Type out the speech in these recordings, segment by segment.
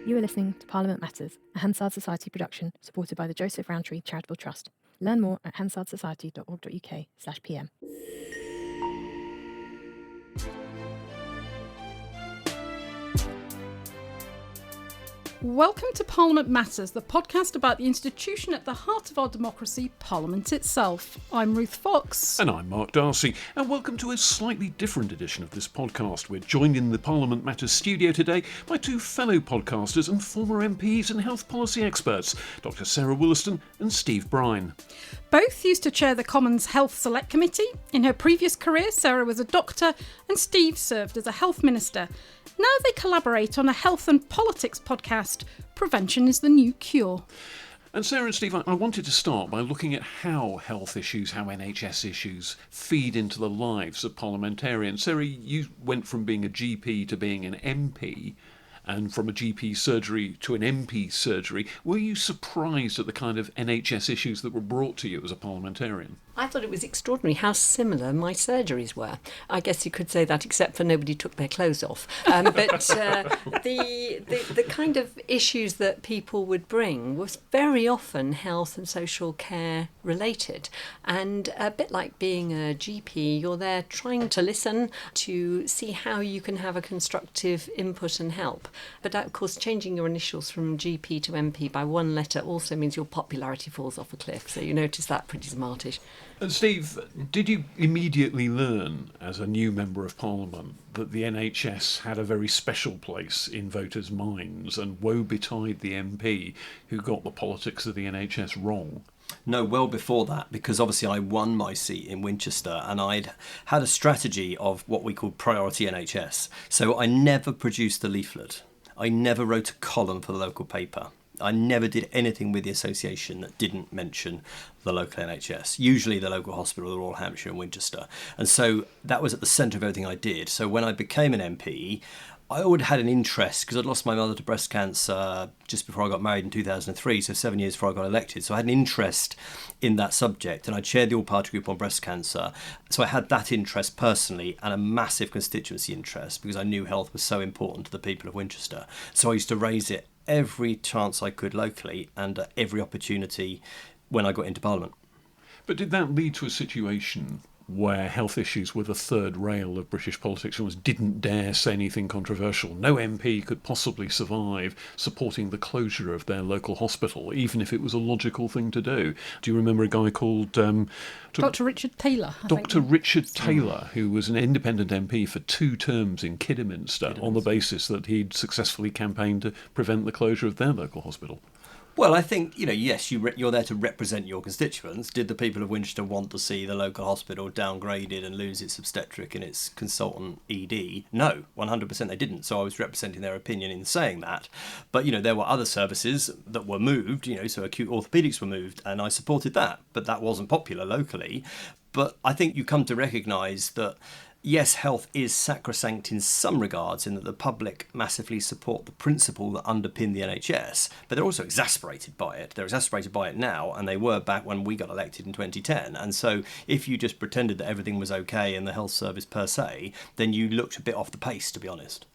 You are listening to Parliament Matters, a Hansard Society production supported by the Joseph Rowntree Charitable Trust. Learn more at hansardsociety.org.uk/pm. Welcome to Parliament Matters, the podcast about the institution at the heart of our democracy, Parliament itself. I'm Ruth Fox. And I'm Mark Darcy, and welcome to a slightly different edition of this podcast. We're joined in the Parliament Matters studio today by two fellow podcasters and former MPs and health policy experts, Dr Sarah Wollaston and Steve Brine. Both used to chair the Commons Health Select Committee. In her previous career, Sarah was a doctor and Steve served as a health minister. Now they collaborate on a health and politics podcast, Prevention is the New Cure. And Sarah and Steve, I wanted to start by looking at how health issues, how NHS issues feed into the lives of parliamentarians. Sarah, you went from being a GP to being an MP, and from a GP surgery to an MP surgery. Were you surprised at the kind of NHS issues that were brought to you as a parliamentarian? I thought it was extraordinary how similar my surgeries were. I guess you could say that, except for nobody took their clothes off. But the kind of issues that people would bring was very often health and social care related. And a bit like being a GP, you're there trying to listen to see how you can have a constructive input and help. But of course, changing your initials from GP to MP by one letter also means your popularity falls off a cliff. So you notice that pretty smartish. And Steve, did you immediately learn as a new Member of Parliament that the NHS had a very special place in voters' minds, and woe betide the MP who got the politics of the NHS wrong? No, well before that, because obviously I won my seat in Winchester and I'd had a strategy of what we called priority NHS. So I never produced a leaflet. I never wrote a column for the local paper. I never did anything with the association that didn't mention the local NHS, usually the local hospital, the Royal Hampshire and Winchester. And so that was at the centre of everything I did. So when I became an MP, I already had an interest, because I'd lost my mother to breast cancer just before I got married in 2003, so 7 years before I got elected. So I had an interest in that subject, and I chaired the all-party group on breast cancer. So I had that interest personally and a massive constituency interest, because I knew health was so important to the people of Winchester. So I used to raise it every chance I could locally and at every opportunity when I got into Parliament. But did that lead to a situation where health issues were the third rail of British politics? Almost didn't dare say anything controversial. No MP could possibly survive supporting the closure of their local hospital, even if it was a logical thing to do. Do you remember a guy called Dr Richard Taylor? Dr Richard Taylor, who was an independent MP for 2 terms in Kidderminster on the basis that he'd successfully campaigned to prevent the closure of their local hospital? Well, I think, yes, you're there to represent your constituents. Did the people of Winchester want to see the local hospital downgraded and lose its obstetric and its consultant ED? No, 100% they didn't. So I was representing their opinion in saying that. But, there were other services that were moved, so acute orthopaedics were moved, and I supported that. But that wasn't popular locally. But I think you come to recognise that yes, health is sacrosanct in some regards, in that the public massively support the principle that underpin the NHS, but they're also exasperated by it. They're exasperated by it now, and they were back when we got elected in 2010. And so if you just pretended that everything was okay in the health service per se, then you looked a bit off the pace, to be honest.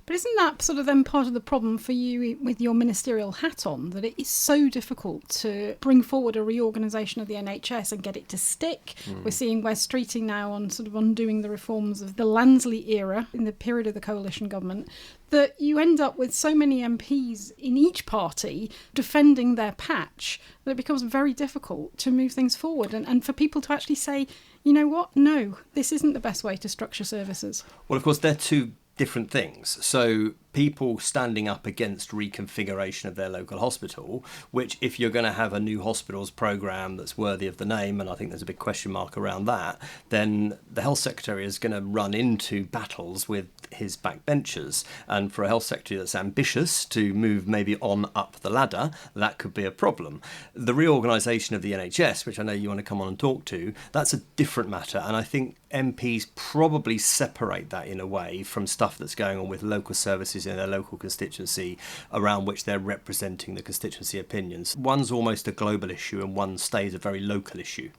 But isn't that sort of then part of the problem for you with your ministerial hat on, that it is so difficult to bring forward a reorganisation of the NHS and get it to stick? We're seeing Wes Streeting now on sort of undoing the reforms of the Lansley era in the period of the coalition government, that you end up with so many MPs in each party defending their patch that it becomes very difficult to move things forward and for people to actually say, you know what, no, this isn't the best way to structure services. Well, of course, they're two different things. So people standing up against reconfiguration of their local hospital, which if you're going to have a new hospitals programme that's worthy of the name, and I think there's a big question mark around that, then the health secretary is going to run into battles with his backbenchers. And for a health secretary that's ambitious to move maybe on up the ladder, that could be a problem. The reorganisation of the NHS, which I know you want to come on and talk to, that's a different matter. And I think MPs probably separate that in a way from stuff that's going on with local services voices in their local constituency around which they're representing the constituency opinions. One's almost a global issue and one stays a very local issue.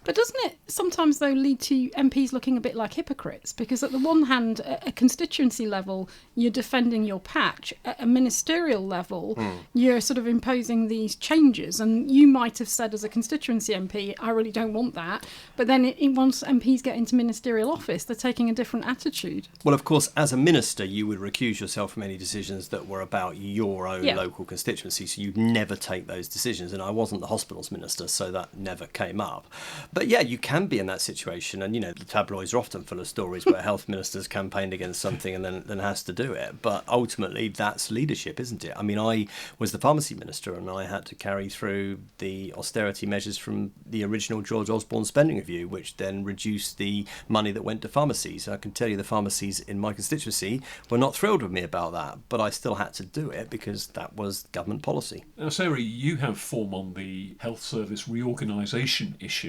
But doesn't it sometimes, though, lead to MPs looking a bit like hypocrites? Because at the one hand, at a constituency level, you're defending your patch. At a ministerial level, you're sort of imposing these changes. And you might have said as a constituency MP, I really don't want that. But then once MPs get into ministerial office, they're taking a different attitude. Well, of course, as a minister, you would recuse yourself from any decisions that were about your own local constituency. So you'd never take those decisions. And I wasn't the hospitals minister, so that never came up. But yeah, you can be in that situation, and the tabloids are often full of stories where health ministers campaigned against something and then has to do it. But ultimately, that's leadership, isn't it? I mean, I was the pharmacy minister, and I had to carry through the austerity measures from the original George Osborne spending review, which then reduced the money that went to pharmacies. I can tell you the pharmacies in my constituency were not thrilled with me about that, but I still had to do it because that was government policy. Now, Sarah, you have form on the health service reorganisation issue,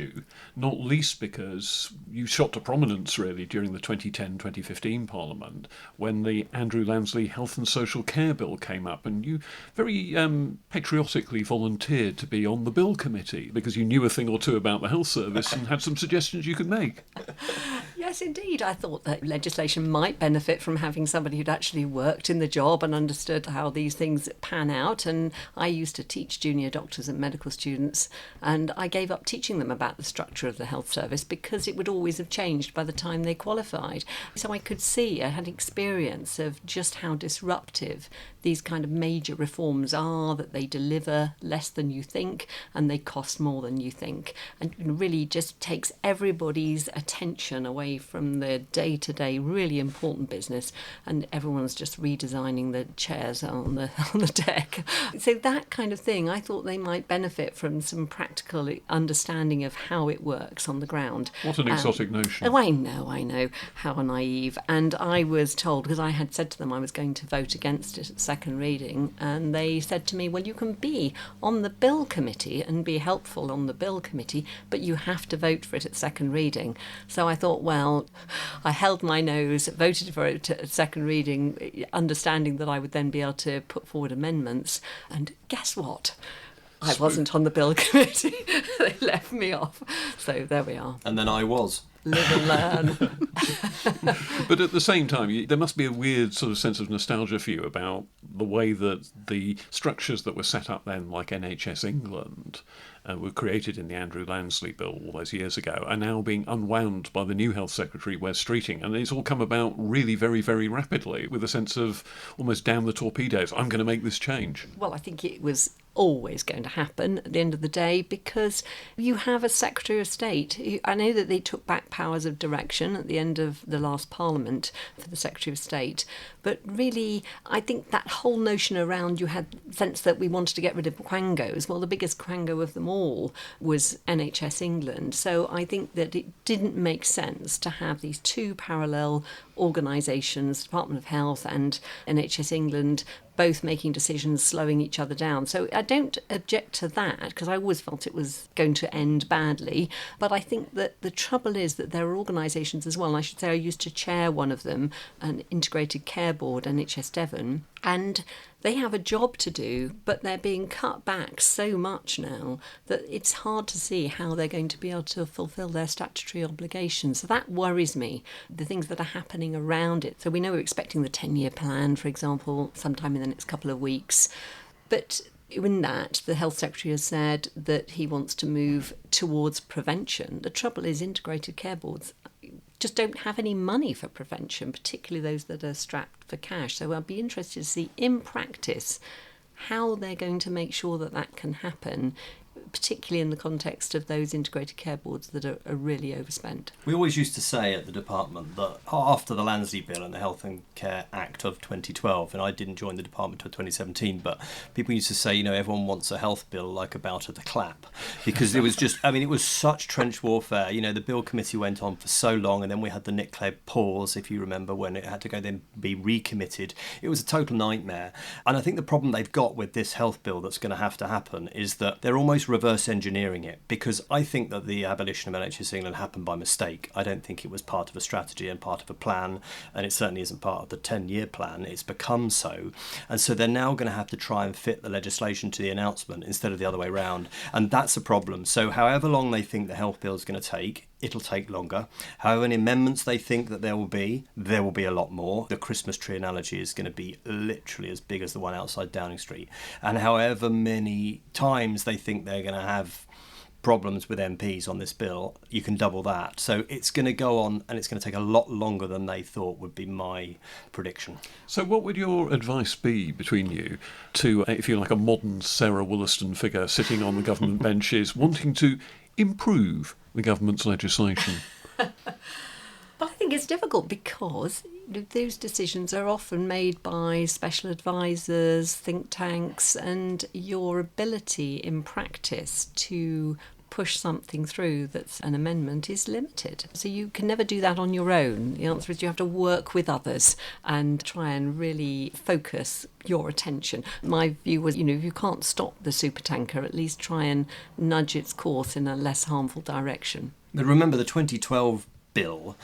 not least because you shot to prominence really during the 2010-2015 Parliament when the Andrew Lansley Health and Social Care Bill came up, and you very patriotically volunteered to be on the Bill Committee because you knew a thing or two about the health service and had some suggestions you could make. Yes, indeed. I thought that legislation might benefit from having somebody who'd actually worked in the job and understood how these things pan out. And I used to teach junior doctors and medical students, and I gave up teaching them about the structure of the health service because it would always have changed by the time they qualified. So I could see, I had experience of just how disruptive these kind of major reforms are, that they deliver less than you think and they cost more than you think, and really just takes everybody's attention away from the day-to-day really important business, and everyone's just redesigning the chairs on the deck. So that kind of thing, I thought they might benefit from some practical understanding of how it works on the ground. What an exotic notion. Oh, I know, how naive. And I was told, because I had said to them I was going to vote against it at second reading, and they said to me, well, you can be on the Bill Committee and be helpful on the Bill Committee, but you have to vote for it at second reading. So I thought, well, I held my nose, voted for it at second reading, understanding that I would then be able to put forward amendments. And guess what? I wasn't on the Bill Committee. They left me off. So there we are. And then I was. Live and learn. But at the same time, there must be a weird sort of sense of nostalgia for you about the way that the structures that were set up then, like NHS England, were created in the Andrew Lansley Bill all those years ago, are now being unwound by the new Health Secretary, Wes Streeting. And it's all come about really very, very rapidly with a sense of almost down the torpedoes. I'm going to make this change. Well, I think it was always going to happen at the end of the day, because you have a Secretary of State. I know that they took back powers of direction at the end of the last Parliament for the Secretary of State, but really I think that whole notion around, you had the sense that we wanted to get rid of quangos. Well, the biggest quango of them all was NHS England. So I think that it didn't make sense to have these two parallel organisations, Department of Health and NHS England, both making decisions, slowing each other down. So I don't object to that, because I always felt it was going to end badly. But I think that the trouble is that there are organisations as well, and I should say I used to chair one of them, an integrated care board, NHS Devon, and they have a job to do, but they're being cut back so much now that it's hard to see how they're going to be able to fulfil their statutory obligations. So that worries me, the things that are happening around it. So we know we're expecting the 10-year plan, for example, sometime in the next couple of weeks. But in that, the Health Secretary has said that he wants to move towards prevention. The trouble is integrated care boards just don't have any money for prevention, particularly those that are strapped for cash. So I'd be interested to see in practice how they're going to make sure that that can happen, particularly in the context of those integrated care boards that are really overspent. We always used to say at the department that after the Lansley Bill and the Health and Care Act of 2012, and I didn't join the department until 2017, but people used to say, everyone wants a health bill like a bout of the clap, because it was just, it was such trench warfare. The Bill Committee went on for so long, and then we had the Nick Clegg pause, if you remember, when it had to go then be recommitted. It was a total nightmare. And I think the problem they've got with this health bill that's going to happen is that they're almost almost reverse engineering it, because I think that the abolition of NHS England happened by mistake. I don't think it was part of a strategy and part of a plan, and it certainly isn't part of the 10-year plan. It's become so. And so they're now going to have to try and fit the legislation to the announcement instead of the other way around. And that's a problem. So however long they think the health bill is going to take, it'll take longer. However many amendments they think that there will be a lot more. The Christmas tree analogy is going to be literally as big as the one outside Downing Street. And however many times they think they're going to have problems with MPs on this bill, you can double that. So it's going to go on, and it's going to take a lot longer than they thought, would be my prediction. So what would your advice be between you to, if you like, a modern Sarah Wollaston figure sitting on the government benches wanting to improve the government's legislation? I think it's difficult because those decisions are often made by special advisors, think tanks, and your ability in practice to push something through that's an amendment is limited. So you can never do that on your own. The answer is you have to work with others and try and really focus your attention. My view was, if you can't stop the supertanker, at least try and nudge its course in a less harmful direction. But remember, the 2012 bill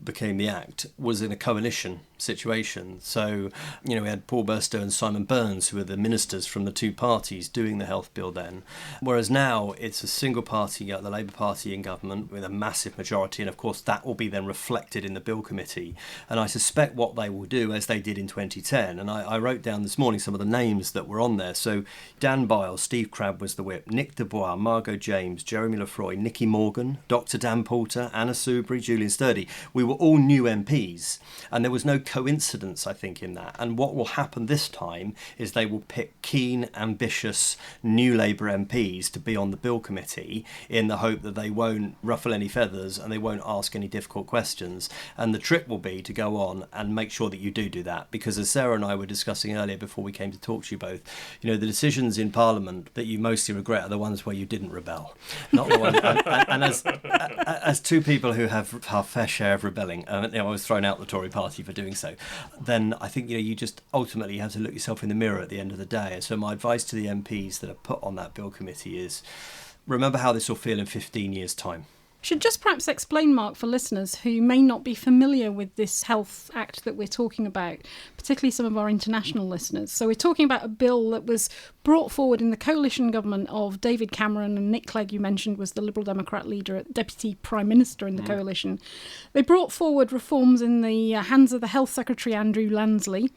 became the Act was in a coalition situation. So, we had Paul Burstow and Simon Burns, who were the ministers from the two parties doing the health bill then. Whereas now it's a single party, the Labour Party in government with a massive majority, and of course that will be then reflected in the bill committee. And I suspect what they will do, as they did in 2010, and I wrote down this morning some of the names that were on there. So Dan Biles, Steve Crabb was the whip, Nick Dubois, Margot James, Jeremy Lefroy, Nicky Morgan, Dr Dan Poulter, Anna Soubry, Julian Sturdy. We were all new MPs, and there was no coincidence, I think, in that. And what will happen this time is they will pick keen, ambitious new Labour MPs to be on the bill committee in the hope that they won't ruffle any feathers and they won't ask any difficult questions. And the trick will be to go on and make sure that you do that, because as Sarah and I were discussing earlier before we came to talk to you both, the decisions in Parliament that you mostly regret are the ones where you didn't rebel, not the one. And as two people who have our fair share of rebelling, I was thrown out the Tory party for doing so, then I think you just ultimately have to look yourself in the mirror at the end of the day. So my advice to the MPs that are put on that bill committee is, remember how this will feel in 15 years' time. Should just perhaps explain, Mark, for listeners who may not be familiar with this Health Act that we're talking about, particularly some of our international listeners. So we're talking about a bill that was brought forward in the coalition government of David Cameron, and Nick Clegg, you mentioned, was the Liberal Democrat leader, Deputy Prime Minister in the coalition. They brought forward reforms in the hands of the Health Secretary, Andrew Lansley.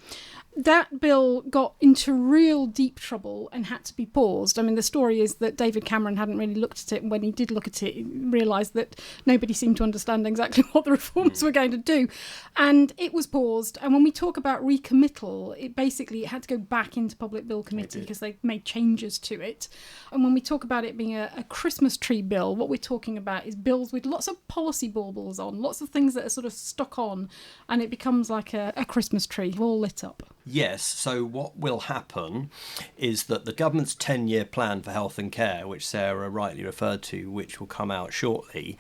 That bill got into real deep trouble and had to be paused. I mean, the story is that David Cameron hadn't really looked at it, and when he did look at it, he realised that nobody seemed to understand exactly what the reforms were going to do. And it was paused. And when we talk about recommittal, it had to go back into Public Bill Committee because they made changes to it. And when we talk about it being a Christmas tree bill, what we're talking about is bills with lots of policy baubles on, lots of things that are sort of stuck on, and it becomes like a Christmas tree all lit up. Yes, so what will happen is that the government's 10-year plan for health and care, which Sarah rightly referred to, which will come out shortly,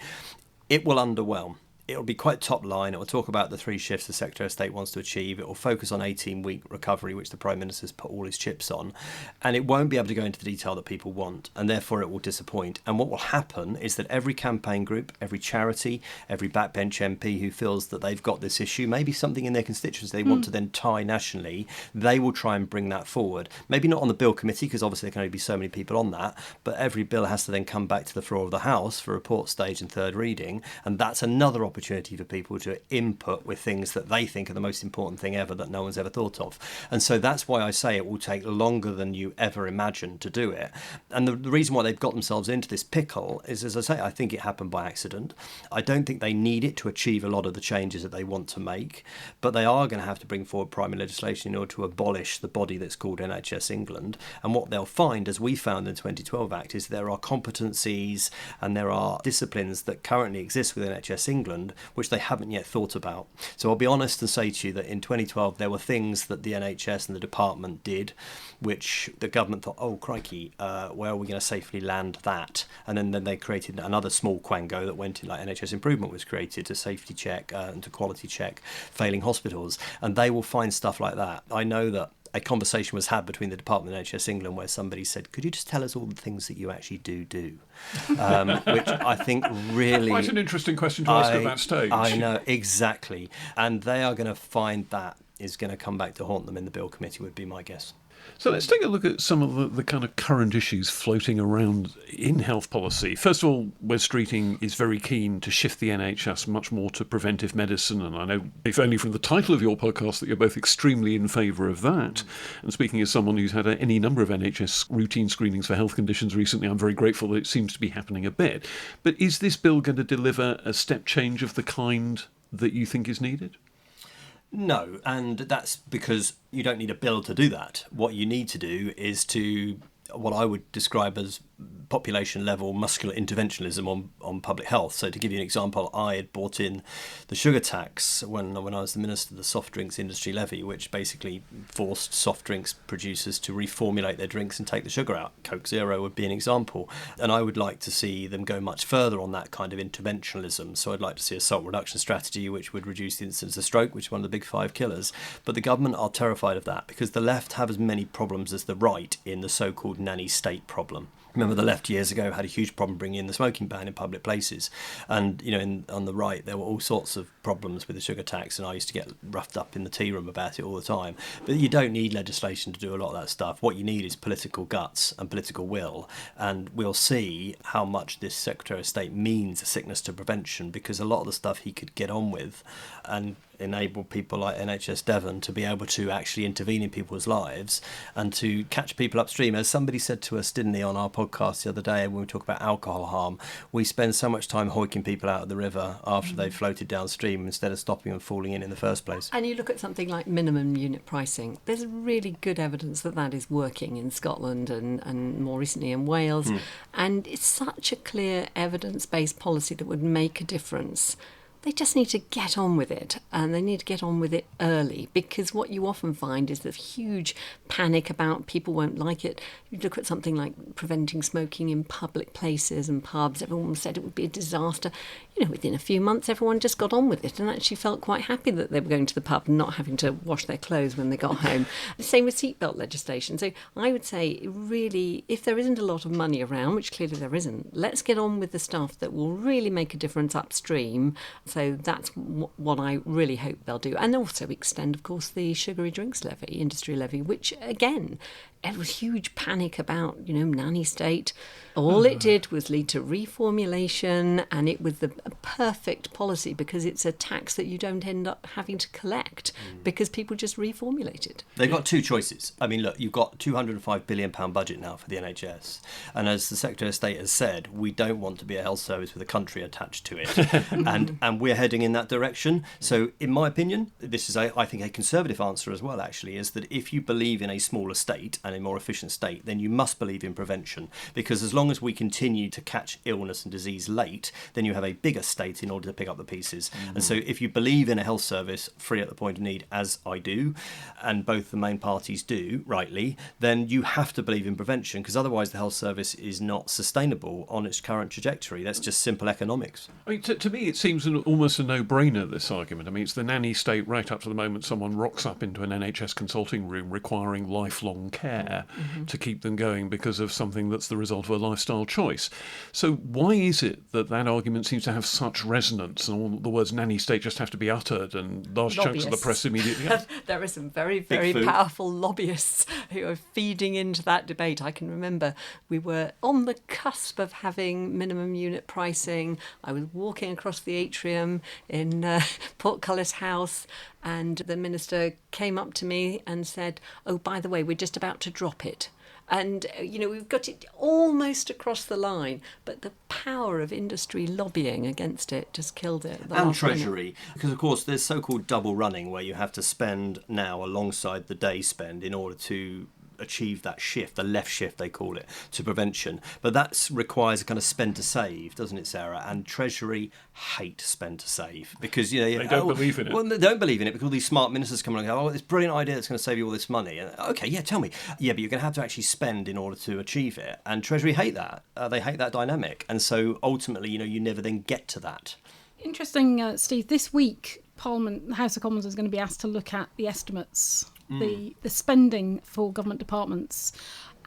it will underwhelm. It'll be quite top line. It will talk about the 3 shifts the Secretary of State wants to achieve. It will focus on 18-week recovery, which the Prime Minister's put all his chips on. And it won't be able to go into the detail that people want, and therefore it will disappoint. And what will happen is that every campaign group, every charity, every backbench MP who feels that they've got this issue, maybe something in their constituency they want to then tie nationally, they will try and bring that forward. Maybe not on the bill committee, because obviously there can only be so many people on that, but every bill has to then come back to the floor of the House for report stage and third reading, and that's another opportunity for people to input with things that they think are the most important thing ever that no one's ever thought of. And so that's why I say it will take longer than you ever imagined to do it. And the reason why they've got themselves into this pickle is, as I say, I think it happened by accident. I don't think they need it to achieve a lot of the changes that they want to make, but they are going to have to bring forward primary legislation in order to abolish the body that's called NHS England. And what they'll find, as we found in the 2012 Act, is there are competencies and there are disciplines that currently exist within NHS England which they haven't yet thought about. So I'll be honest and say to you that in 2012 there were things that the NHS and the department did which the government thought, oh crikey, where are we going to safely land that? And then they created another small quango that went in, like NHS Improvement was created to safety check and to quality check failing hospitals, and they will find stuff like that. I know that a conversation was had between the Department of NHS England where somebody said, could you just tell us all the things that you actually do? Which I think really... Quite an interesting question to ask at that stage. I know, exactly. And they are going to find that is going to come back to haunt them in the Bill Committee, would be my guess. So let's take a look at some of the kind of current issues floating around in health policy. First of all, Wes Streeting is very keen to shift the NHS much more to preventive medicine, and I know, if only from the title of your podcast, that you're both extremely in favour of that. And speaking as someone who's had any number of NHS routine screenings for health conditions recently, I'm very grateful that it seems to be happening a bit. But is this bill going to deliver a step change of the kind that you think is needed? No, and that's because you don't need a bill to do that. What you need to do is to, what I would describe as population level muscular interventionism on public health. So to give you an example, I had brought in the sugar tax when I was the Minister of the Soft Drinks Industry Levy, which basically forced soft drinks producers to reformulate their drinks and take the sugar out. Coke Zero would be an example. And I would like to see them go much further on that kind of interventionism. So I'd like to see a salt reduction strategy which would reduce the incidence of stroke, which is one of the big 5 killers. But the government are terrified of that because the left have as many problems as the right in the so-called nanny state problem. Remember, the left years ago had a huge problem bringing in the smoking ban in public places, and on the right there were all sorts of problems with the sugar tax, and I used to get roughed up in the tea room about it all the time. But you don't need legislation to do a lot of that stuff. What you need is political guts and political will, and we'll see how much this Secretary of State means a sickness to prevention, because a lot of the stuff he could get on with and enable people like NHS Devon to be able to actually intervene in people's lives and to catch people upstream. As somebody said to us, didn't he, on our podcast the other day when we talk about alcohol harm, we spend so much time hoiking people out of the river after they've floated downstream instead of stopping them falling in the first place. And you look at something like minimum unit pricing. There's really good evidence that that is working in Scotland and more recently in Wales. And it's such a clear evidence-based policy that would make a difference. They just need to get on with it, and they need to get on with it early, because what you often find is there's huge panic about people won't like it. You look at something like preventing smoking in public places and pubs. Everyone said it would be a disaster. Within a few months, everyone just got on with it and actually felt quite happy that they were going to the pub and not having to wash their clothes when they got home. The same with seatbelt legislation. So I would say, really, if there isn't a lot of money around, which clearly there isn't, let's get on with the stuff that will really make a difference upstream. So that's what I really hope they'll do. And also extend, of course, the sugary drinks levy, industry levy, which, again, there was huge panic about, nanny state. All it did was lead to reformulation, and it was a perfect policy because it's a tax that you don't end up having to collect because people just reformulate it. They've got two choices. I mean, look, you've got £205 billion budget now for the NHS. And as the Secretary of State has said, we don't want to be a health service with a country attached to it. and we're heading in that direction. So in my opinion, this is, I think, a conservative answer as well, actually, is that if you believe in a smaller state and a more efficient state, then you must believe in prevention, because as long as we continue to catch illness and disease late, then you have a bigger state in order to pick up the pieces. And so if you believe in a health service free at the point of need, as I do, and both the main parties do, rightly, then you have to believe in prevention, because otherwise the health service is not sustainable on its current trajectory. That's just simple economics. I mean, to me, it seems almost a no-brainer, this argument. I mean, it's the nanny state right up to the moment someone rocks up into an NHS consulting room requiring lifelong care to keep them going because of something that's the result of a lifestyle choice. So why is it that argument seems to have such resonance, and all the words nanny state just have to be uttered, and large chunks of the press immediately... There are some very, very powerful lobbyists who are feeding into that debate. I can remember we were on the cusp of having minimum unit pricing. I was walking across the atrium in Portcullis House, and the minister came up to me and said, "Oh, by the way, we're just about to drop it." And, we've got it almost across the line, but the power of industry lobbying against it just killed it. And Treasury, because, of course, there's so-called double running where you have to spend now alongside the day spend in order to achieve that shift, the left shift they call it, to prevention. But that requires a kind of spend to save, doesn't it, Sarah? And Treasury hate spend to save because they don't believe in it. Well, they don't believe in it because all these smart ministers come along and go, "Oh, this brilliant idea that's going to save you all this money." And, okay, yeah, tell me. Yeah, but you're going to have to actually spend in order to achieve it. And Treasury hate that. They hate that dynamic. And so ultimately, you never then get to that. Interesting, Steve. This week, Parliament, the House of Commons is going to be asked to look at the estimates the spending for government departments.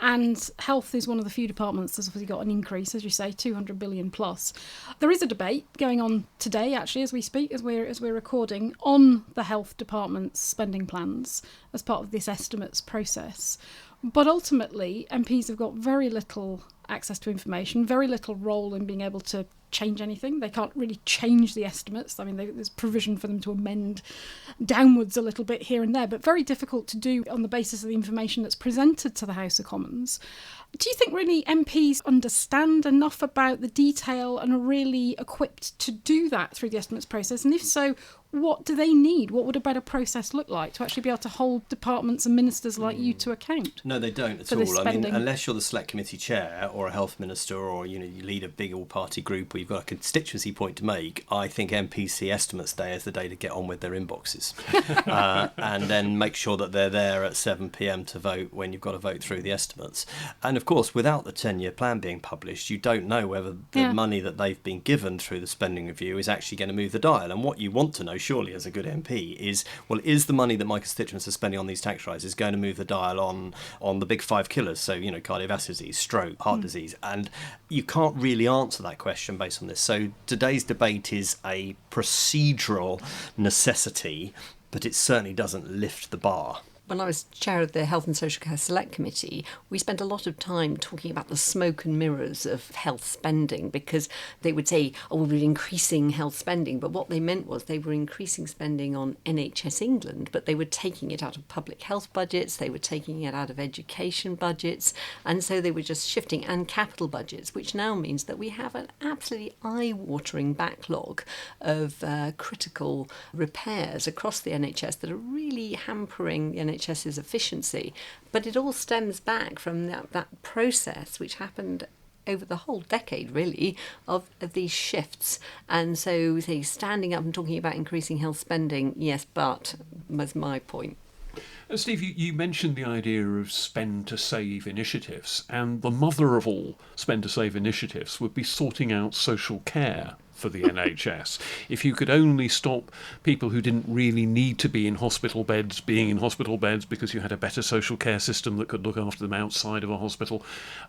And health is one of the few departments that's obviously got an increase, as you say, 200 billion plus. There is a debate going on today, actually, as we speak, as we're recording, on the health department's spending plans as part of this estimates process. But ultimately, MPs have got very little access to information, very little role in being able to change anything. They can't really change the estimates. I mean, there's provision for them to amend downwards a little bit here and there, but very difficult to do on the basis of the information that's presented to the House of Commons. Do you think really MPs understand enough about the detail and are really equipped to do that through the estimates process? And if so, what do they need? What would a better process look like to actually be able to hold departments and ministers like you to account? No, they don't at for this all. I mean, spending? unless you're the select committee chair or a health minister, or you lead a big all-party group where you've got a constituency point to make, I think MPs see estimates day as the day to get on with their inboxes, and then make sure that they're there at 7 p.m. to vote when you've got to vote through the estimates. And of course, without the 10-year plan being published, you don't know whether the money that they've been given through the spending review is actually going to move the dial. And what you want to know, surely, as a good MP, is, well, is the money that my constituents are spending on these tax rises going to move the dial on the big five killers? So, cardiovascular disease, stroke, heart disease. And you can't really answer that question based on this. So today's debate is a procedural necessity, but it certainly doesn't lift the bar. When I was chair of the Health and Social Care Select Committee, we spent a lot of time talking about the smoke and mirrors of health spending, because they would say, oh, we're increasing health spending. But what they meant was they were increasing spending on NHS England, but they were taking it out of public health budgets, they were taking it out of education budgets, and so they were just shifting, and capital budgets, which now means that we have an absolutely eye-watering backlog of critical repairs across the NHS that are really hampering the NHS's efficiency. But it all stems back from that process which happened over the whole decade, really, of these shifts. And so they standing up and talking about increasing health spending, yes, but was my point. Steve, you mentioned the idea of spend to save initiatives, and the mother of all spend to save initiatives would be sorting out social care for the NHS. If you could only stop people who didn't really need to be in hospital beds being in hospital beds because you had a better social care system that could look after them outside of a hospital,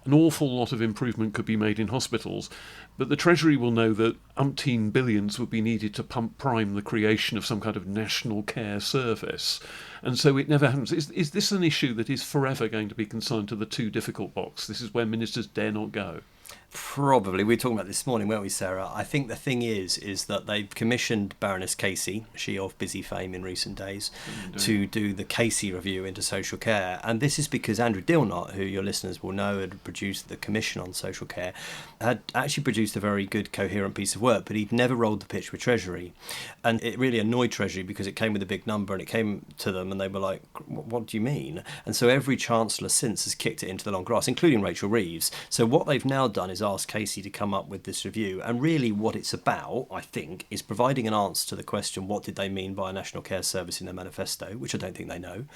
an awful lot of improvement could be made in hospitals. But the Treasury will know that umpteen billions would be needed to pump prime the creation of some kind of national care service. And so it never happens. Is this an issue that is forever going to be consigned to the too difficult box? This is where ministers dare not go. Probably. We were talking about this morning, weren't we, Sarah? I think the thing is that they've commissioned Baroness Casey, she of busy fame in recent days, to do the Casey review into social care. And this is because Andrew Dilnott, who your listeners will know had produced the Commission on Social Care, had actually produced a very good, coherent piece of work, but he'd never rolled the pitch with Treasury. And it really annoyed Treasury because it came with a big number, and it came to them and they were like, what do you mean? And so every Chancellor since has kicked it into the long grass, including Rachel Reeves. So what they've now done is asked Casey to come up with this review, and really what it's about, I think, is providing an answer to the question, what did they mean by a national care service in their manifesto, which I don't think they know,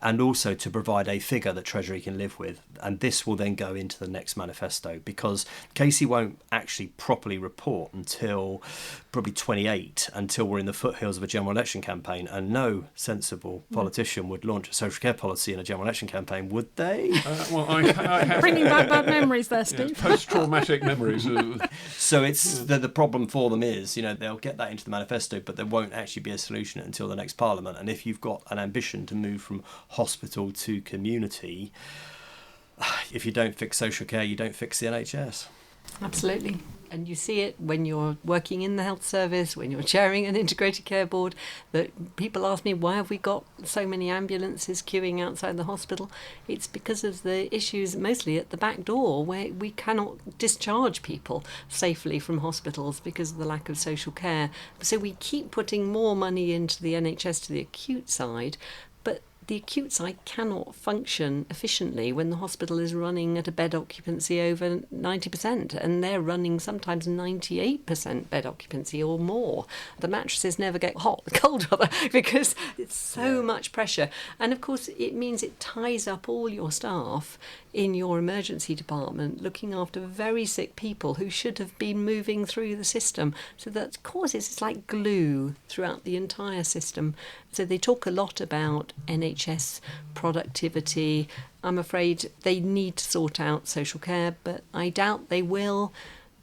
and also to provide a figure that Treasury can live with. And this will then go into the next manifesto, because Casey won't actually properly report until probably 28, until we're in the foothills of a general election campaign, and no sensible politician would launch a social care policy in a general election campaign, would they? I have Bringing back bad memories there, Steve. post-traumatic memories. So it's the problem for them is, they'll get that into the manifesto, but there won't actually be a solution until the next Parliament. And if you've got an ambition to move from hospital to community, if you don't fix social care, you don't fix the NHS. Absolutely. And you see it when you're working in the health service, when you're chairing an integrated care board, that people ask me, why have we got so many ambulances queuing outside the hospital? It's because of the issues mostly at the back door, where we cannot discharge people safely from hospitals because of the lack of social care. So we keep putting more money into the NHS to the acute side, but the acute side cannot function efficiently when the hospital is running at a bed occupancy over 90%, and they're running sometimes 98% bed occupancy or more. The mattresses never get hot, cold rather, because it's so much pressure. And of course it means it ties up all your staff in your emergency department looking after very sick people who should have been moving through the system. So that causes, it's like glue throughout the entire system. So they talk a lot about NHS NHS productivity. I'm afraid they need to sort out social care, but I doubt they will,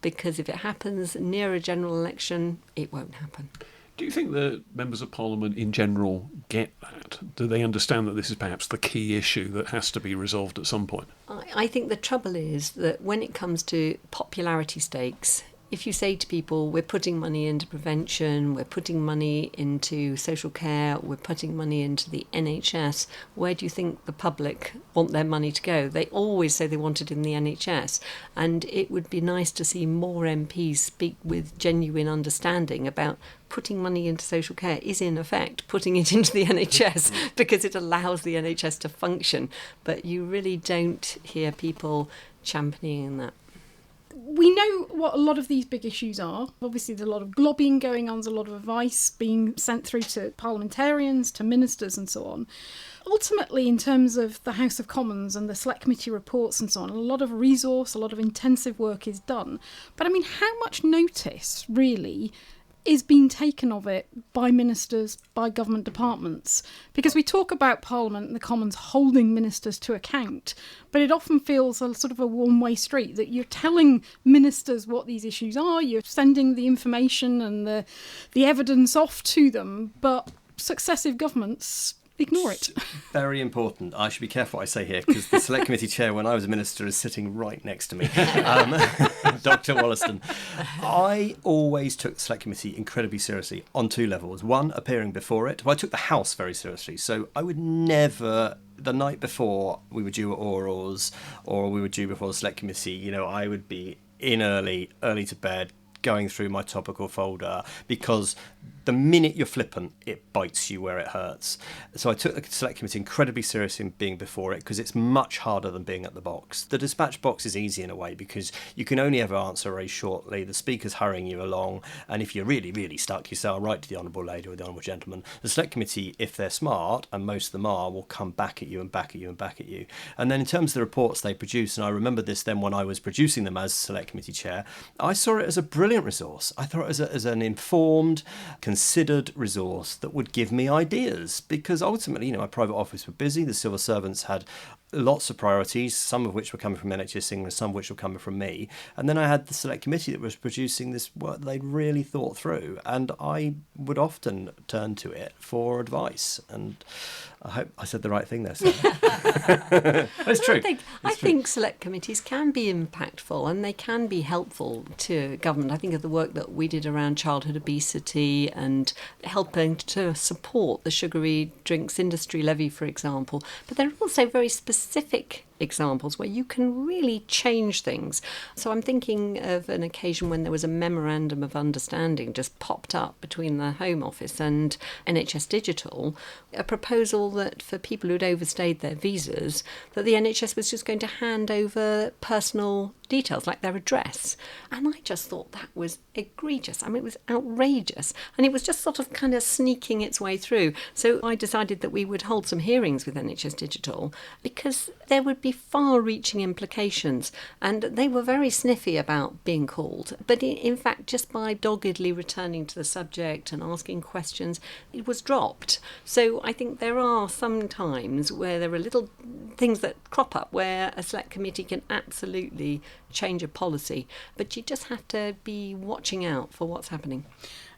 because if it happens near a general election, it won't happen. Do you think that members of Parliament in general get that? Do they understand that this is perhaps the key issue that has to be resolved at some point? I think the trouble is that when it comes to popularity stakes, if you say to people, we're putting money into prevention, we're putting money into social care, we're putting money into the NHS, where do you think the public want their money to go? They always say they want it in the NHS. And it would be nice to see more MPs speak with genuine understanding about putting money into social care is in effect putting it into the NHS because it allows the NHS to function. But you really don't hear people championing that. We know what a lot of these big issues are. Obviously, there's a lot of lobbying going on, there's a lot of advice being sent through to parliamentarians, to ministers and so on. Ultimately, in terms of the House of Commons and the Select Committee reports and so on, a lot of resource, a lot of intensive work is done. But I mean, how much notice really is being taken of it by ministers, by government departments? Because we talk about Parliament and the Commons holding ministers to account, but it often feels a sort of a one-way street, that you're telling ministers what these issues are, you're sending the information and the evidence off to them, but successive governments ignore it. Very important. I should be careful what I say here, because the Select Committee chair when I was a minister is sitting right next to me, Dr. Wollaston. I always took the Select Committee incredibly seriously on two levels. One, appearing before it. Well, I took the House very seriously, so I would never, the night before we were due at orals or we were due before the Select Committee, I would be in early to bed, going through my topical folder, because the minute you're flippant, it bites you where it hurts. So I took the Select Committee incredibly seriously in being before it, because it's much harder than being at the box. The dispatch box is easy in a way, because you can only ever answer very shortly. The speaker's hurrying you along, and if you're really, really stuck, you say, I'll write to the Honourable Lady or the Honourable Gentleman. The Select Committee, if they're smart, and most of them are, will come back at you and back at you and back at you. And then in terms of the reports they produce, and I remember this then when I was producing them as Select Committee chair, I saw it as a brilliant resource. I thought it as an informed, considered resource that would give me ideas, because ultimately, my private office were busy, the civil servants had lots of priorities, some of which were coming from NHS England, some of which were coming from me, and then I had the Select Committee that was producing this work they'd really thought through, and I would often turn to it for advice, and I hope I said the right thing there. It's true. I think select committees can be impactful and they can be helpful to government. I think of the work that we did around childhood obesity and helping to support the sugary drinks industry levy, for example. But there are also very specific examples where you can really change things. So I'm thinking of an occasion when there was a memorandum of understanding just popped up between the Home Office and NHS Digital, a proposal that for people who'd overstayed their visas, that the NHS was just going to hand over personal details like their address. And I just thought that was egregious. I mean, it was outrageous. And it was just sort of kind of sneaking its way through. So I decided that we would hold some hearings with NHS Digital because there would be far-reaching implications. And they were very sniffy about being called. But in fact, just by doggedly returning to the subject and asking questions, it was dropped. So I think there are some times where there are little things that crop up where a select committee can absolutely change a policy, but you just have to be watching out for what's happening.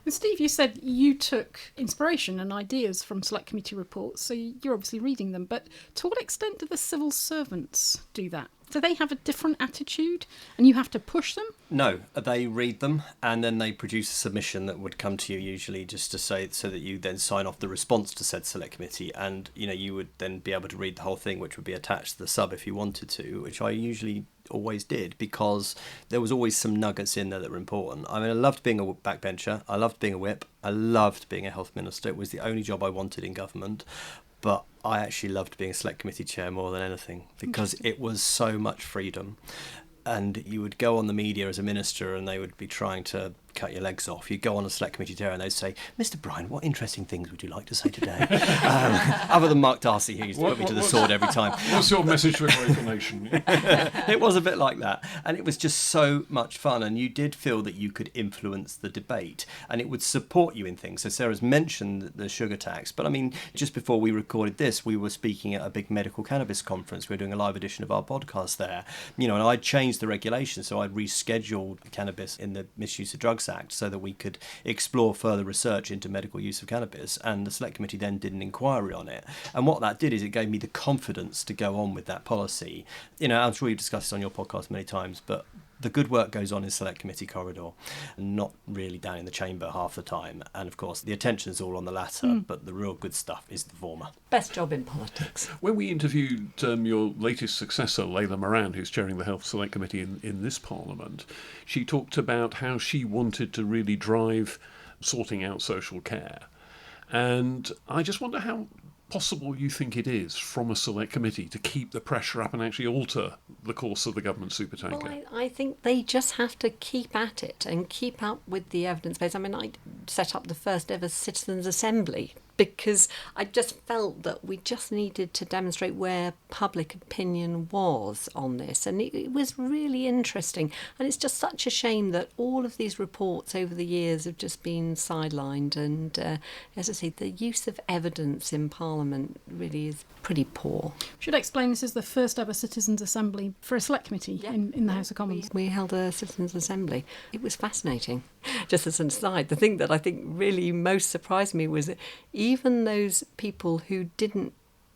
And Steve, you said you took inspiration and ideas from select committee reports, so you're obviously reading them, but to what extent do the civil servants do that? Do they have a different attitude and you have to push them? No, they read them and then they produce a submission that would come to you usually just to say, so that you then sign off the response to said select committee, and you would then be able to read the whole thing, which would be attached to the sub if you wanted to, which I usually always did, because there was always some nuggets in there that were important. I mean, I loved being a backbencher, I loved being a whip, I loved being a health minister. It was the only job I wanted in government, but I actually loved being a select committee chair more than anything, because it was so much freedom. And you would go on the media as a minister and they would be trying to cut your legs off. You'd go on a select committee there and they'd say, Mr. Brine, what interesting things would you like to say today? Other than Mark Darcy, who used to put me to the sword every time. What's your message to a grateful nation? It was a bit like that. And it was just so much fun. And you did feel that you could influence the debate and it would support you in things. So Sarah's mentioned the sugar tax. But I mean, just before we recorded this, we were speaking at a big medical cannabis conference. We were doing a live edition of our podcast there. You know, and I'd changed the regulations. So I'd rescheduled cannabis in the Misuse of Drugs Act so that we could explore further research into medical use of cannabis. And the Select Committee then did an inquiry on it. And what that did is it gave me the confidence to go on with that policy. You know, I'm sure you've discussed this on your podcast many times, but the good work goes on in Select Committee corridor, not really down in the chamber half the time. And of course, the attention is all on the latter, but the real good stuff is the former. Best job in politics. When we interviewed your latest successor, Layla Moran, who's chairing the Health Select Committee in this Parliament, she talked about how she wanted to really drive sorting out social care. And I just wonder how possible you think it is from a select committee to keep the pressure up and actually alter the course of the government supertanker? Well, I think they just have to keep at it and keep up with the evidence base. I mean, I set up the first ever Citizens' Assembly because I just felt that we just needed to demonstrate where public opinion was on this. And it was really interesting. And it's just such a shame that all of these reports over the years have just been sidelined. And as I say, the use of evidence in Parliament really is pretty poor. Should I explain this is the first ever Citizens' Assembly for a select committee in the House of Commons? We held a Citizens' Assembly. It was fascinating. Just as an aside, the thing that I think really most surprised me was that even those people who didn't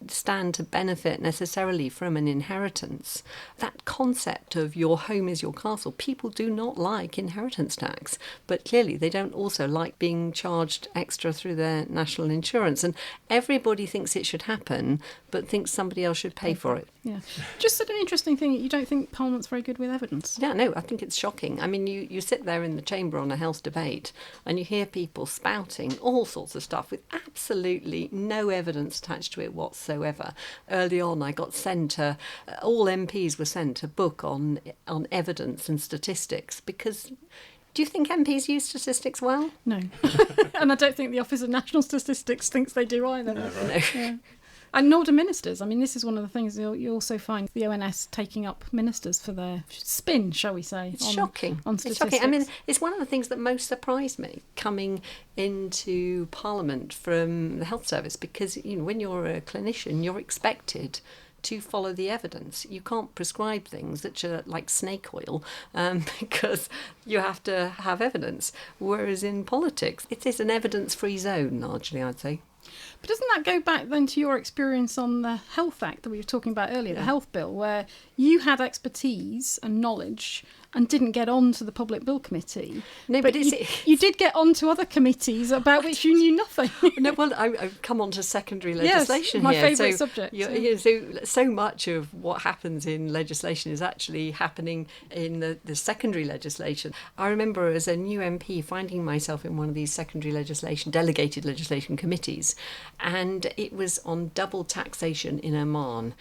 stand to benefit necessarily from an inheritance, that concept of your home is your castle, people do not like inheritance tax, but clearly they don't also like being charged extra through their national insurance, and everybody thinks it should happen but thinks somebody else should pay for it. Yeah. Just an interesting thing, you don't think Parliament's very good with evidence? Yeah, no, I think it's shocking. I mean, you sit there in the chamber on a health debate and you hear people spouting all sorts of stuff with absolutely no evidence attached to it whatsoever. Early on, I got sent all MPs were sent a book on evidence and statistics because... Do you think MPs use statistics well? No. And I don't think the Office of National Statistics thinks they do either. No. Yeah. And nor do ministers. I mean, this is one of the things you also find the ONS taking up ministers for their spin, shall we say. It's shocking. On it's statistics. shocking. I mean, it's one of the things that most surprised me coming into Parliament from the health service because, you know, when you're a clinician, you're expected to follow the evidence. You can't prescribe things that are like snake oil because you have to have evidence. Whereas in politics, it is an evidence-free zone, largely, I'd say. But doesn't that go back then to your experience on the Health Act that we were talking about earlier, the Health Bill, where you had expertise and knowledge and didn't get on to the Public Bill Committee? No, but you did get on to other committees about which you knew nothing. No, well, I've come on to secondary legislation my here. favourite subject. So much of what happens in legislation is actually happening in the secondary legislation. I remember as a new MP finding myself in one of these secondary delegated legislation committees, and it was on double taxation in Oman.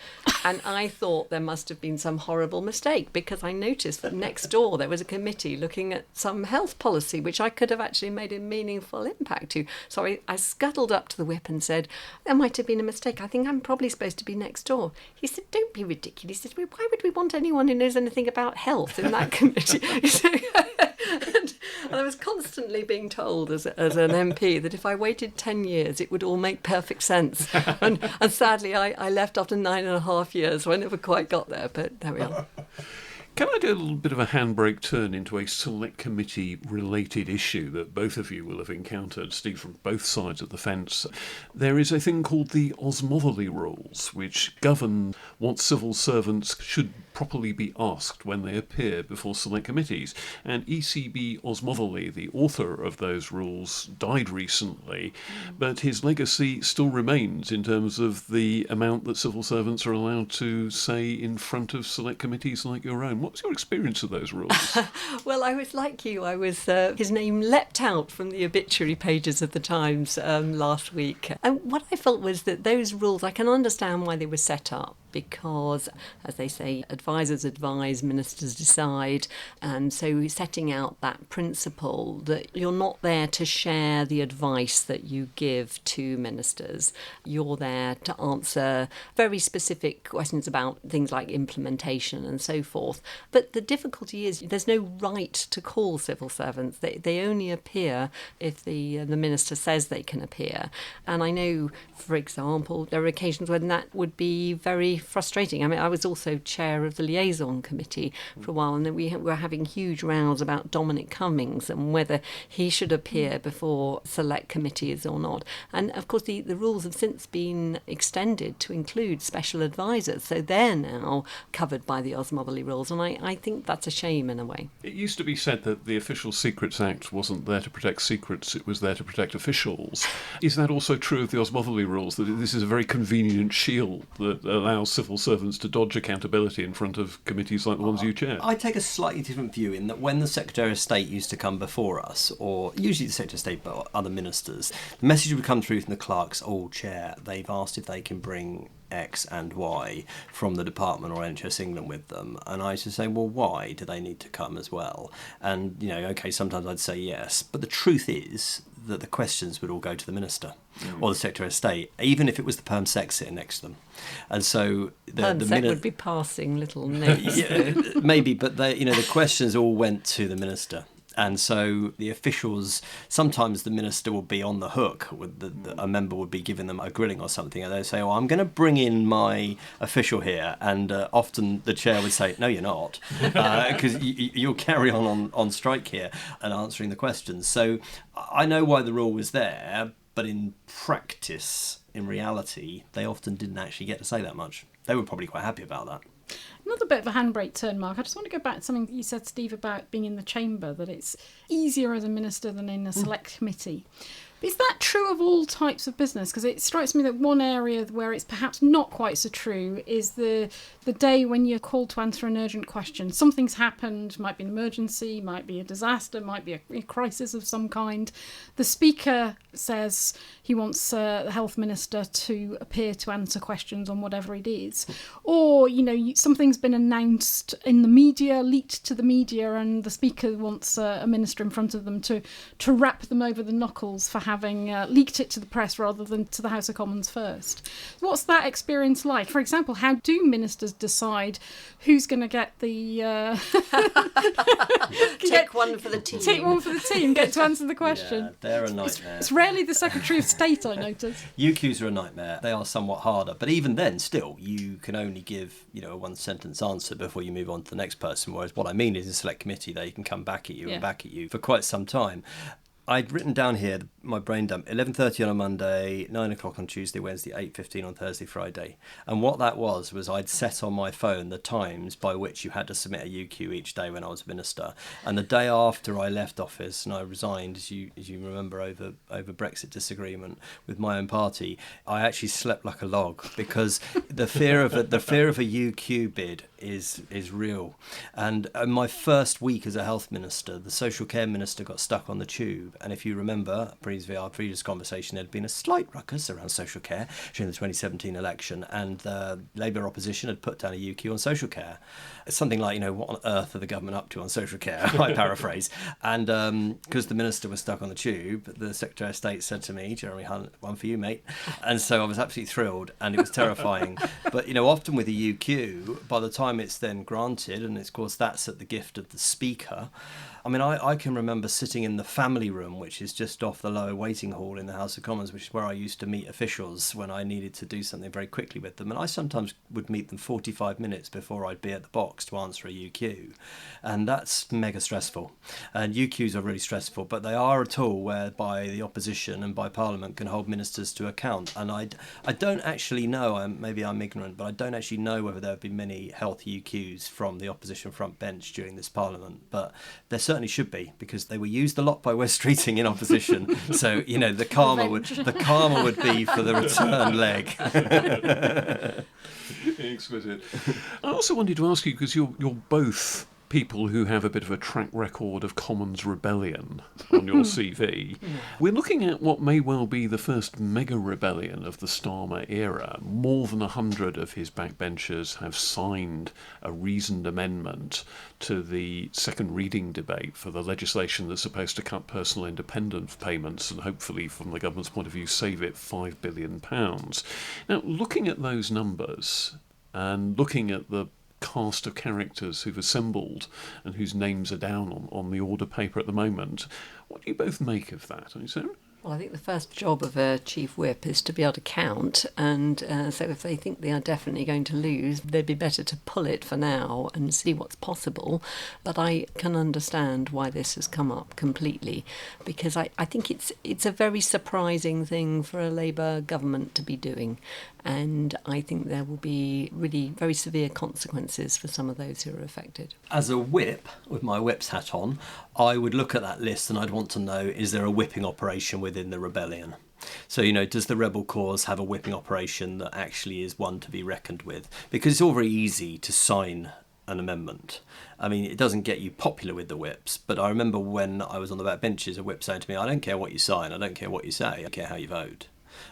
And I thought there must have been some horrible mistake because I noticed that next door there was a committee looking at some health policy which I could have actually made a meaningful impact to. So I scuttled up to the whip and said, there might have been a mistake. I think I'm probably supposed to be next door. He said, don't be ridiculous. He said, why would we want anyone who knows anything about health in that committee? And I was constantly being told as an MP that if I waited 10 years, it would all make perfect sense. And sadly, I left after 9.5 years, so I never quite got there, but there we are. Can I do a little bit of a handbrake turn into a select committee related issue that both of you will have encountered, Steve, from both sides of the fence? There is a thing called the Osmotherly rules, which govern what civil servants should properly be asked when they appear before select committees. And ECB Osmotherly, the author of those rules, died recently, but his legacy still remains in terms of the amount that civil servants are allowed to say in front of select committees like your own. Stephen, what's your experience of those rules? Well, I was like you. His name leapt out from the obituary pages of the Times last week. And what I felt was that those rules, I can understand why they were set up, because, as they say, advisors advise, ministers decide. And so setting out that principle that you're not there to share the advice that you give to ministers. You're there to answer very specific questions about things like implementation and so forth. But the difficulty is there's no right to call civil servants. They only appear if the minister says they can appear. And I know, for example, there are occasions when that would be very frustrating. I mean, I was also chair of the liaison committee for a while, and then we were having huge rows about Dominic Cummings and whether he should appear before select committees or not. And of course, the rules have since been extended to include special advisors, so they're now covered by the Osmotherley rules, and I think that's a shame in a way. It used to be said that the Official Secrets Act wasn't there to protect secrets, it was there to protect officials. Is that also true of the Osmotherley rules, that this is a very convenient shield that allows civil servants to dodge accountability in front of committees like the ones you chair? I take a slightly different view in that when the Secretary of State used to come before us, or usually the Secretary of State but other ministers, the message would come through from the clerks, Chair, they've asked if they can bring X and Y from the department or NHS England with them. And I used to say, well, why do they need to come as well? And, OK, sometimes I'd say yes. But the truth is that the questions would all go to the Minister or the Secretary of State, even if it was the Perm Sec sitting next to them. And so the Sec would be passing little notes. Yeah, maybe, but the questions all went to the Minister. And so the officials, sometimes the minister would be on the hook, a member would be giving them a grilling or something, and they'd say, I'm going to bring in my official here. And often the chair would say, no, you're not, because you'll carry on strike here and answering the questions. So I know why the rule was there, but in practice, in reality, they often didn't actually get to say that much. They were probably quite happy about that. Another bit of a handbrake turn, Mark. I just want to go back to something you said, Steve, about being in the chamber, that it's easier as a minister than in a select committee. Is that true of all types of business? Because it strikes me that one area where it's perhaps not quite so true is the day when you're called to answer an urgent question. Something's happened, might be an emergency, might be a disaster, might be a crisis of some kind. The Speaker says he wants the Health Minister to appear to answer questions on whatever it is. Or, something's been announced in the media, leaked to the media, and the Speaker wants a minister in front of them to rap them over the knuckles for having leaked it to the press rather than to the House of Commons first. What's that experience like? For example, how do ministers decide who's going to get the... Take one for the team. Take one for the team, get to answer the question. Yeah, they're a nightmare. It's rarely the Secretary of State, I notice. UQs are a nightmare. They are somewhat harder. But even then, still, you can only give, a one-sentence answer before you move on to the next person. Whereas what I mean is in select committee, they can come back at you and back at you for quite some time. I'd written down here, my brain dump, 11:30 on a Monday, 9 o'clock on Tuesday, Wednesday, 8:15 on Thursday, Friday. And what that was I'd set on my phone the times by which you had to submit a UQ each day when I was a minister. And the day after I left office and I resigned, as you remember, over Brexit disagreement with my own party, I actually slept like a log because the fear of a UQ bid is real. And in my first week as a health minister, the social care minister got stuck on the tube. And if you remember, our previous conversation, there had been a slight ruckus around social care during the 2017 election, and the Labour opposition had put down a UQ on social care. It's something like, what on earth are the government up to on social care? I paraphrase. And because the minister was stuck on the tube, the Secretary of State said to me, Jeremy Hunt, one for you, mate. And so I was absolutely thrilled, and it was terrifying. But, often with a UQ, by the time it's then granted, and of course that's at the gift of the Speaker, I can remember sitting in the family room, which is just off the lower waiting hall in the House of Commons, which is where I used to meet officials when I needed to do something very quickly with them. And I sometimes would meet them 45 minutes before I'd be at the box to answer a UQ. And that's mega stressful. And UQs are really stressful, but they are a tool whereby the opposition and by Parliament can hold ministers to account. And I don't actually know, maybe I'm ignorant, but I don't actually know whether there have been many health UQs from the opposition front bench during this Parliament. But there certainly should be, because they were used a lot by West Streeting in opposition So, the karma would be for the return leg. Exquisite. I also wanted to ask you, because you're both people who have a bit of a track record of Commons rebellion on your CV. We're looking at what may well be the first mega rebellion of the Starmer era. More than 100 of his backbenchers have signed a reasoned amendment to the second reading debate for the legislation that's supposed to cut personal independence payments and hopefully, from the government's point of view, save it £5 billion. Now, looking at those numbers and looking at the cast of characters who've assembled and whose names are down on the order paper at the moment, what do you both make of that? Sarah? Well, I think the first job of a chief whip is to be able to count, and so if they think they are definitely going to lose, they'd be better to pull it for now and see what's possible. But I can understand why this has come up completely, because I think it's a very surprising thing for a Labour government to be doing, and I think there will be really very severe consequences for some of those who are affected. As a whip, with my whip's hat on, I would look at that list and I'd want to know, is there a whipping operation within the rebellion? So, does the rebel cause have a whipping operation that actually is one to be reckoned with? Because it's all very easy to sign an amendment. I mean, it doesn't get you popular with the whips, but I remember when I was on the back benches, a whip saying to me, I don't care what you sign, I don't care what you say, I don't care how you vote.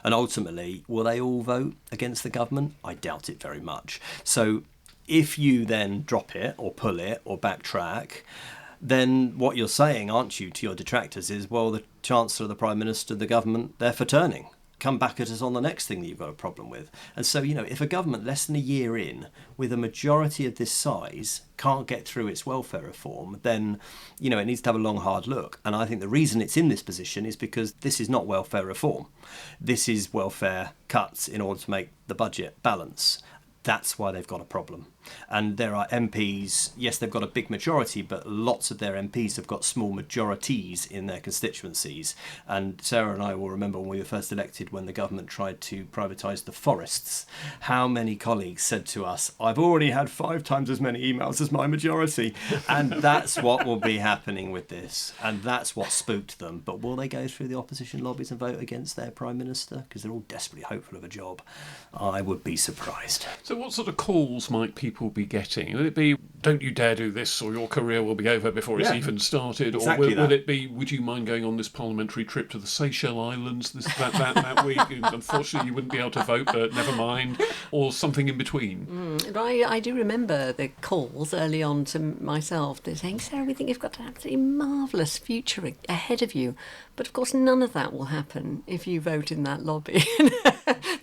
And ultimately, will they all vote against the government? I doubt it very much. So if you then drop it or pull it or backtrack, then what you're saying, aren't you, to your detractors is, well, the Chancellor, the Prime Minister, the government, they're for turning. Come back at us on the next thing that you've got a problem with. And so, if a government less than a year in, with a majority of this size, can't get through its welfare reform, then, it needs to have a long, hard look. And I think the reason it's in this position is because this is not welfare reform. This is welfare cuts in order to make the budget balance. That's why they've got a problem. And there are MPs, yes, they've got a big majority, but lots of their MPs have got small majorities in their constituencies. And Sarah and I will remember when we were first elected, when the government tried to privatise the forests, how many colleagues said to us, I've already had 5 times as many emails as my majority. And that's what will be happening with this. And that's what spooked them. But will they go through the opposition lobbies and vote against their Prime Minister? Because they're all desperately hopeful of a job. I would be surprised. So what sort of calls might people be getting? Will it be, don't you dare do this or your career will be over before it's even started? Exactly. Or will it be, would you mind going on this parliamentary trip to the Seychelles Islands that week? Unfortunately, you wouldn't be able to vote, but never mind. Or something in between. I do remember the calls early on to myself. They're saying, Sarah, we think you've got an absolutely marvellous future ahead of you. But of course, none of that will happen if you vote in that lobby.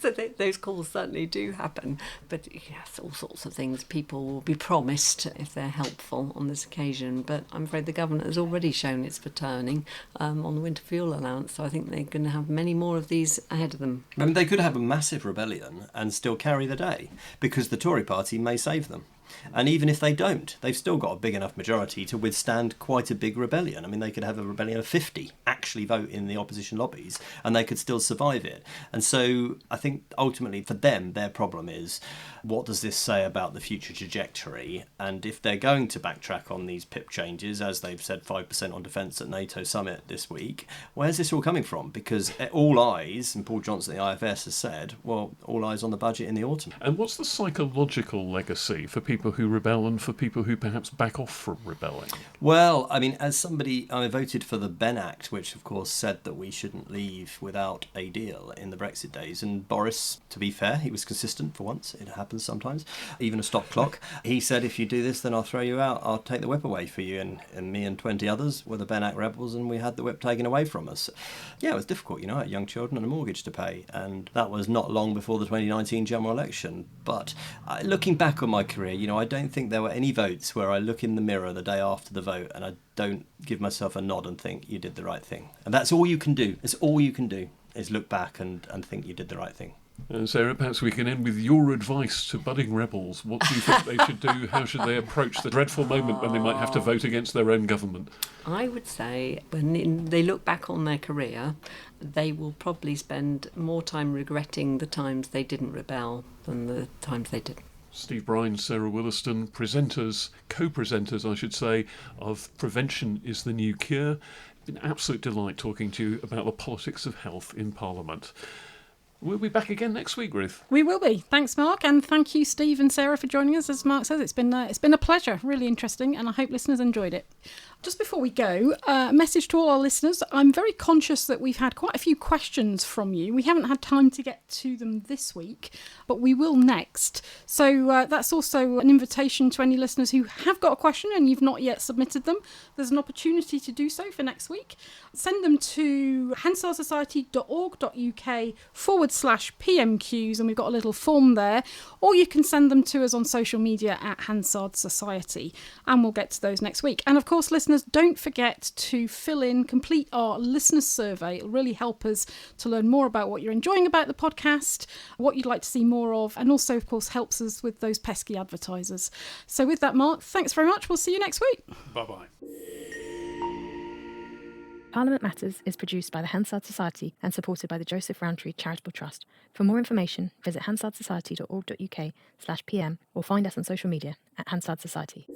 So those calls certainly do happen. But yes, all sorts of things people will be promised if they're helpful on this occasion. But I'm afraid the government has already shown it's for turning on the winter fuel allowance. So I think they're going to have many more of these ahead of them. I mean, they could have a massive rebellion and still carry the day, because the Tory party may save them. And even if they don't, they've still got a big enough majority to withstand quite a big rebellion. I mean, they could have a rebellion of 50 actually vote in the opposition lobbies, and they could still survive it. And so I think ultimately for them, their problem is, what does this say about the future trajectory? And if they're going to backtrack on these PIP changes, as they've said 5% on defence at NATO summit this week, where's this all coming from? Because all eyes, and Paul Johnson, the IFS, has said, well, all eyes on the budget in the autumn. And what's the psychological legacy for people who rebel and for people who perhaps back off from rebelling? Well, I mean, as somebody, I voted for the Ben Act, which of course said that we shouldn't leave without a deal in the Brexit days. And Boris, to be fair, he was consistent for once. It happens sometimes, even a stop clock. He said, if you do this, then I'll throw you out. I'll take the whip away for you. And me and 20 others were the Ben Act rebels, and we had the whip taken away from us. Yeah, it was difficult. I had young children and a mortgage to pay. And that was not long before the 2019 general election. But looking back on my career, I don't think there were any votes where I look in the mirror the day after the vote and I don't give myself a nod and think you did the right thing. And that's all you can do. It's all you can do is look back and think you did the right thing. And Sarah, perhaps we can end with your advice to budding rebels. What do you think they should do? How should they approach the dreadful moment when they might have to vote against their own government? I would say when they look back on their career, they will probably spend more time regretting the times they didn't rebel than the times they did. Steve Brine, Sarah Wollaston, presenters, co-presenters, I should say, of Prevention is the New Cure. Been an absolute delight talking to you about the politics of health in Parliament. We'll be back again next week, Ruth. We will be. Thanks, Mark, and thank you, Steve and Sarah, for joining us. As Mark says, it's been a pleasure, really interesting, and I hope listeners enjoyed it. Just before we go, a message to all our listeners. I'm very conscious that we've had quite a few questions from you. We haven't had time to get to them this week, but we will next. So that's also an invitation to any listeners who have got a question and you've not yet submitted them. There's an opportunity to do so for next week. Send them to hansardsociety.org.uk/PMQs, and we've got a little form there. Or you can send them to us on social media at Hansard Society, and we'll get to those next week. And of course, listeners, don't forget to complete our listener survey. It'll really help us to learn more about what you're enjoying about the podcast, what you'd like to see more of, and also, of course, helps us with those pesky advertisers. So with that, Mark, thanks very much. We'll see you next week. Bye-bye. Parliament Matters is produced by the Hansard Society and supported by the Joseph Rowntree Charitable Trust. For more information, visit hansardsociety.org.uk/PM or find us on social media at Hansard Society.